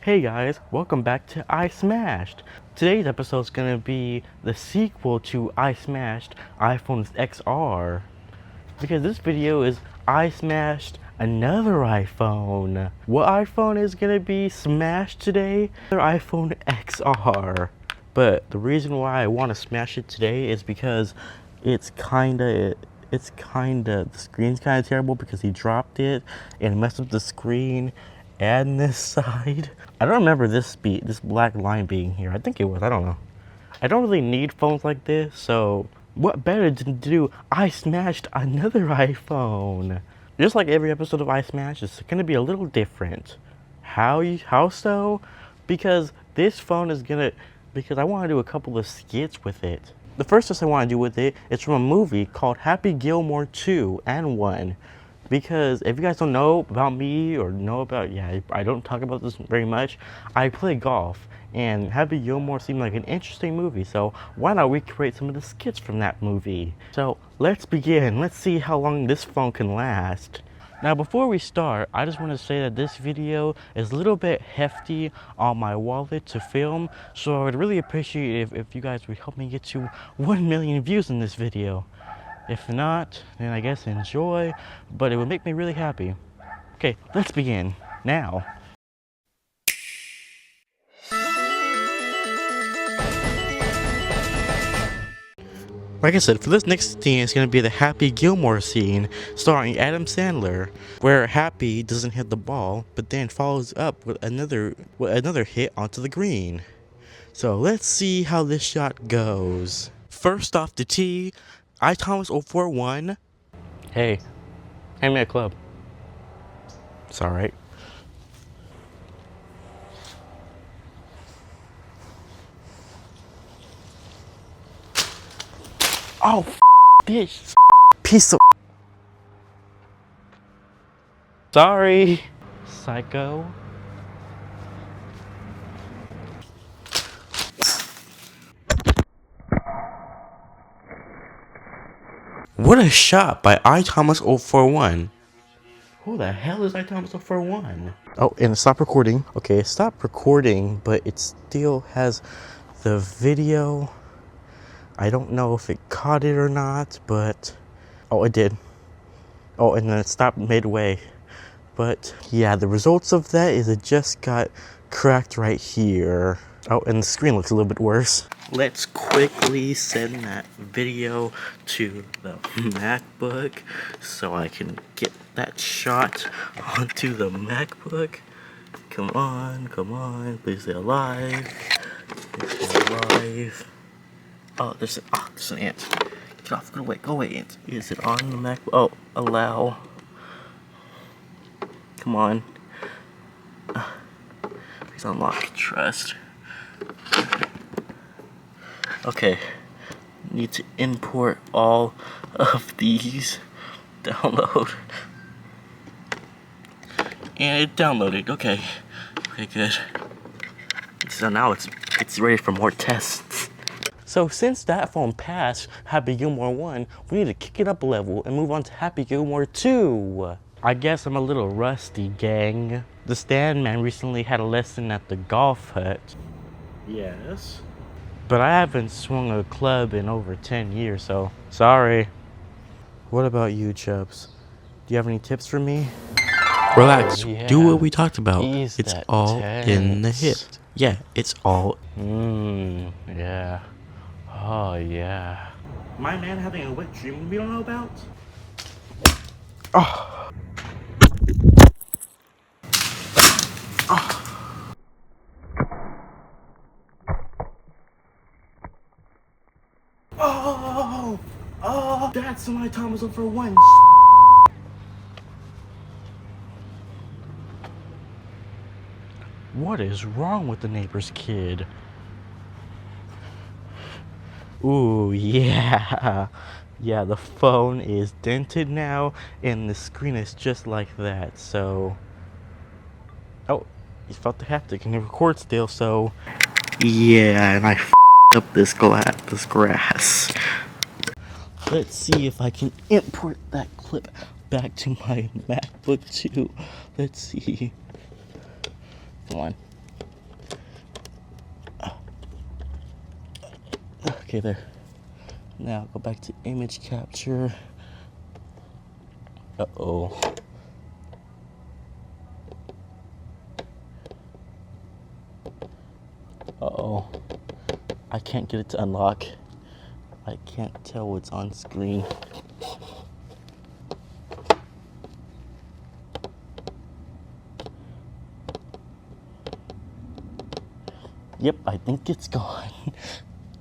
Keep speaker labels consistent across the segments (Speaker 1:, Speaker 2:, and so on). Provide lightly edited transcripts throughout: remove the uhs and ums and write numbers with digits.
Speaker 1: Hey guys, welcome back to iSMASHED. Today's episode is going to be the sequel to iSMASHED iPhone XR. Because this video is I smashed another iPhone. What iPhone is going to be smashed today? Another iPhone XR. But the reason why I want to smash it today is because the screen's kinda terrible because he dropped it and messed up the screen and this side. I don't remember this black line being here. I think it was, I don't know. I don't really need phones like this, so what better to do? I smashed another iPhone. Just like every episode of I Smash, it's gonna be a little different. How so? Because this phone is because I want to do a couple of skits with it. The first test I want to do with it is from a movie called Happy Gilmore 2 and 1. Because if you guys don't know about me or know about, I don't talk about this very much, I play golf. And Happy Gilmore seemed like an interesting movie, so why not recreate some of the skits from that movie? So let's begin. Let's see how long this phone can last. Now before we start, I just want to say that this video is a little bit hefty on my wallet to film, so I would really appreciate if you guys would help me get to 1 million views in this video. If not, then I guess enjoy, but it would make me really happy. Okay, let's begin now. Like I said, for this next scene, it's going to be the Happy Gilmore scene starring Adam Sandler, where Happy doesn't hit the ball, but then follows up with another hit onto the green. So let's see how this shot goes. First off the tee, iThomas041. Hey, hand me a club. It's alright. Oh, this piece of. Sorry, psycho. What a shot by iThomas041. Who the hell is iThomas041? Oh, and stop recording. Okay, stop recording, but it still has the video. I don't know if it caught it or not, but oh, it did. Oh, and then it stopped midway. But yeah, the results of that is it just got cracked right here. Oh, and the screen looks a little bit worse. Let's quickly send that video to the MacBook so I can get that shot onto the MacBook. Come on, please stay alive. Please stay alive. Oh, there's an ant. Get off, go away, ant. Is it on the MacBook? Oh, allow. Come on. Please unlock trust. Okay. Need to import all of these. Download. And it downloaded. Okay. Okay, good. So now it's ready for more tests. So since that phone passed Happy Gilmore 1, we need to kick it up a level and move on to Happy Gilmore 2. I guess I'm a little rusty, gang. The Stand Man recently had a lesson at the golf hut. Yes. But I haven't swung a club in over 10 years, so sorry. What about you, Chubbs? Do you have any tips for me? Relax, do what we talked about. It's all in the hit. Yeah, it's all. Yeah. Oh, yeah. My man having a wet dream we don't know about? Oh. Oh, that's my iThomas041. What is wrong with the neighbor's kid? Ooh, yeah. Yeah, the phone is dented now, and the screen is just like that, so. Oh, he felt the haptic, and it records still, so. Yeah, and I f***ed up this grass. Let's see if I can import that clip back to my MacBook too. Let's see. Come on. Okay, there. Now go back to image capture. Uh-oh. Uh-oh. I can't get it to unlock. I can't tell what's on screen. Yep, I think it's gone.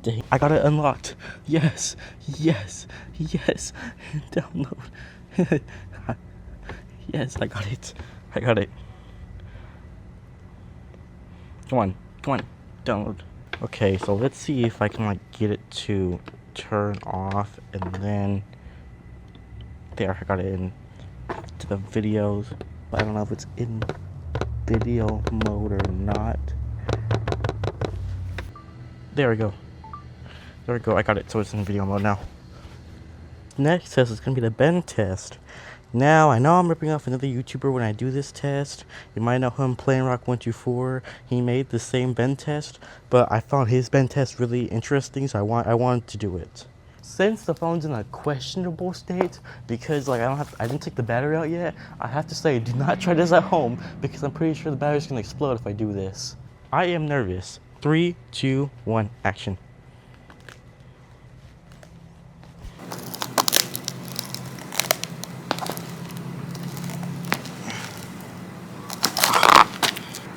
Speaker 1: Dang, I got it unlocked. Yes, yes, yes. Download. Yes, I got it. I got it. Come on, come on, download. Okay, so let's see if I can like get it to turn off, and then there, I got it in to the videos. But I don't know if it's in video mode or not. There we go. There we go. I got it. So it's in video mode now. Next test is going to be the bend test. Now, I know I'm ripping off another YouTuber when I do this test. You might know him, PlayingRock124. He made the same bend test, but I found his bend test really interesting, so I wanted to do it. Since the phone's in a questionable state, because like I didn't take the battery out yet, I have to say, do not try this at home, because I'm pretty sure the battery's gonna explode if I do this. I am nervous. 3, 2, 1, action.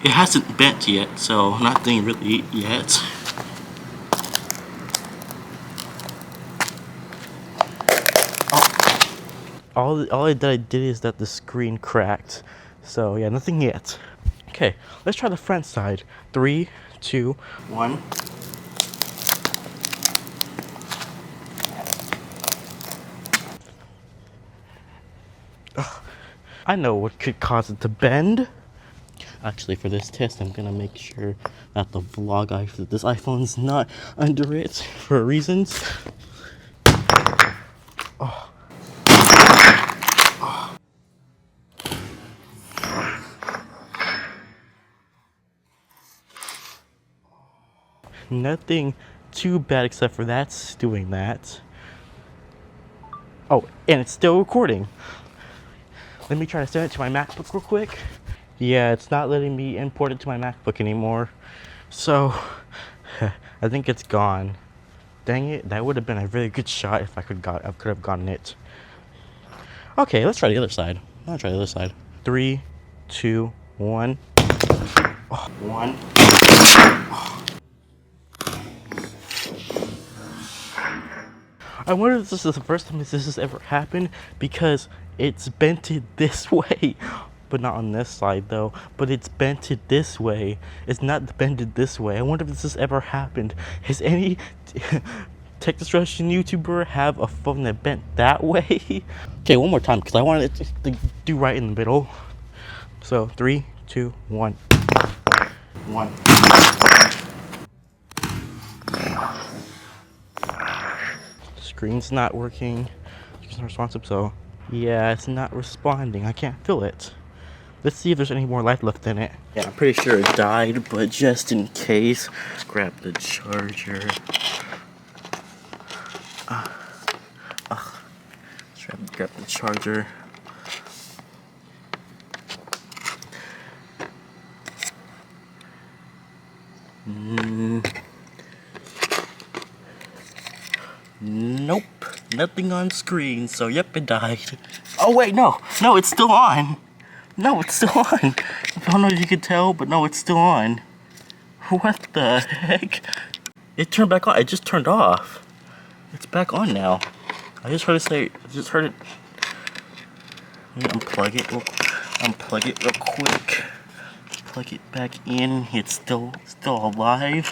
Speaker 1: It hasn't bent yet, so nothing really yet. All that I did is that the screen cracked. So yeah, nothing yet. Okay, let's try the front side. 3, 2, 1. Ugh. I know what could cause it to bend. Actually, for this test, I'm gonna make sure that the vlog that this iPhone's not under it for reasons. Oh. Oh. Nothing too bad except for that's doing that. Oh, and it's still recording. Let me try to send it to my MacBook real quick. Yeah, it's not letting me import it to my MacBook anymore. So, I think it's gone. Dang it, that would have been a really good shot if I could have gotten it. Okay, let's try the other side. I'll try the other side. 3, 2, 1. Oh, 1. Oh. I wonder if this is the first time this has ever happened, because it's bented this way. But not on this side though, but it's bented this way. It's not bended this way. I wonder if this has ever happened. Has any tech destruction YouTuber have a phone that bent that way? Okay, one more time, because I wanted it to do right in the middle. So 3, 2, 1. 1. Screen's not working. It's not responsive, so yeah, it's not responding. I can't feel it. Let's see if there's any more life left in it. Yeah, I'm pretty sure it died, but just in case, let's grab the charger. Let's grab the charger. Nope, nothing on screen, so yep, it died. Oh wait, no, it's still on. No, it's still on. I don't know if you could tell, but no, it's still on. What the heck? It turned back on. It just turned off. It's back on now. I just heard it say. I just heard it. Let me unplug it real quick. Plug it back in. It's still alive.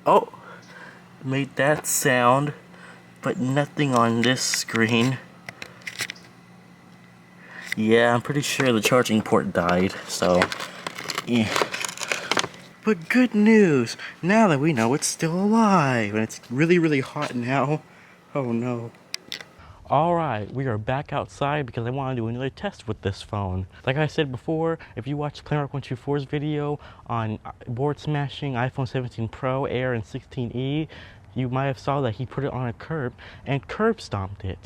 Speaker 1: Oh, made that sound. But nothing on this screen. Yeah, I'm pretty sure the charging port died, so yeah. But good news, now that we know it's still alive, and it's really, really hot now. Oh no. Alright, we are back outside because I want to do another test with this phone. Like I said before, if you watched PlayMark124's video on board smashing iPhone 17 Pro, Air, and 16e, you might have saw that he put it on a curb and curb stomped it.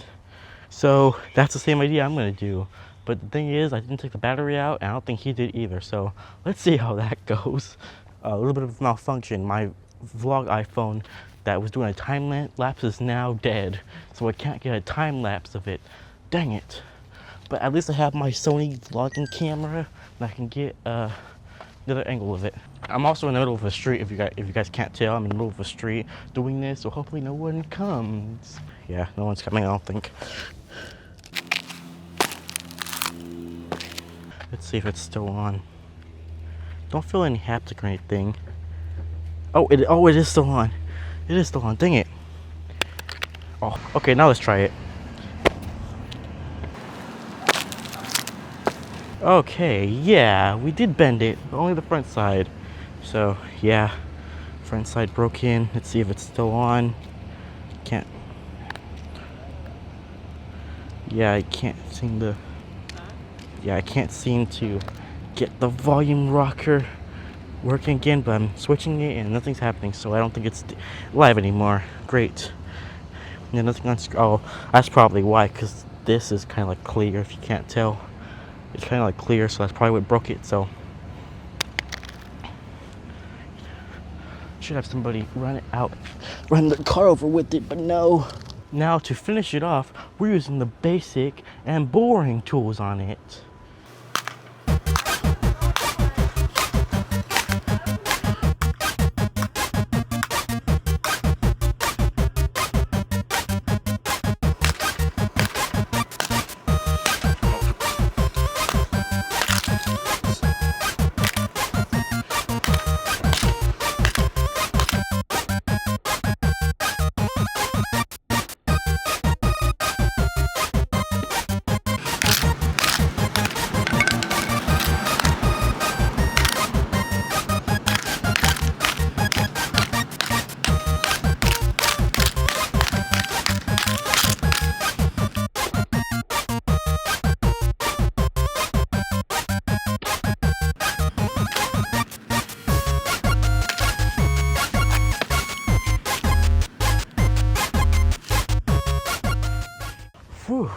Speaker 1: So that's the same idea I'm going to do. But the thing is, I didn't take the battery out, and I don't think he did either. So let's see how that goes. A little bit of malfunction. My vlog iPhone that was doing a time lapse is now dead, so I can't get a time lapse of it. Dang it. But at least I have my Sony vlogging camera and I can get another angle of it. I'm also in the middle of a street. If you guys can't tell, I'm in the middle of a street doing this, so hopefully no one comes. Yeah, no one's coming, I don't think. Let's see if it's still on. Don't feel any haptic or anything. Oh, it is still on. It is still on. Dang it. Oh, okay, now let's try it. Okay, yeah, we did bend it, but only the front side. So, yeah, front side broke in. Let's see if it's still on. Can't. Yeah, I can't seem to. Yeah, I can't seem to get the volume rocker working again, but I'm switching it and nothing's happening, so I don't think it's live anymore. Great. Yeah, nothing on screen. Oh, that's probably why, because this is kind of like clear, if you can't tell. It's kind of like clear, so that's probably what broke it. So should have somebody run the car over with it, but no. Now to finish it off, we're using the basic and boring tools on it. Whew.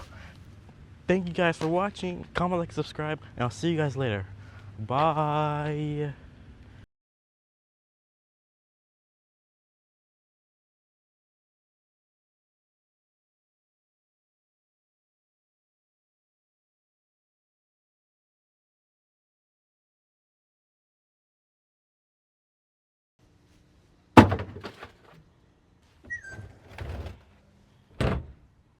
Speaker 1: Thank you guys for watching. Comment, like, subscribe, and I'll see you guys later. Bye.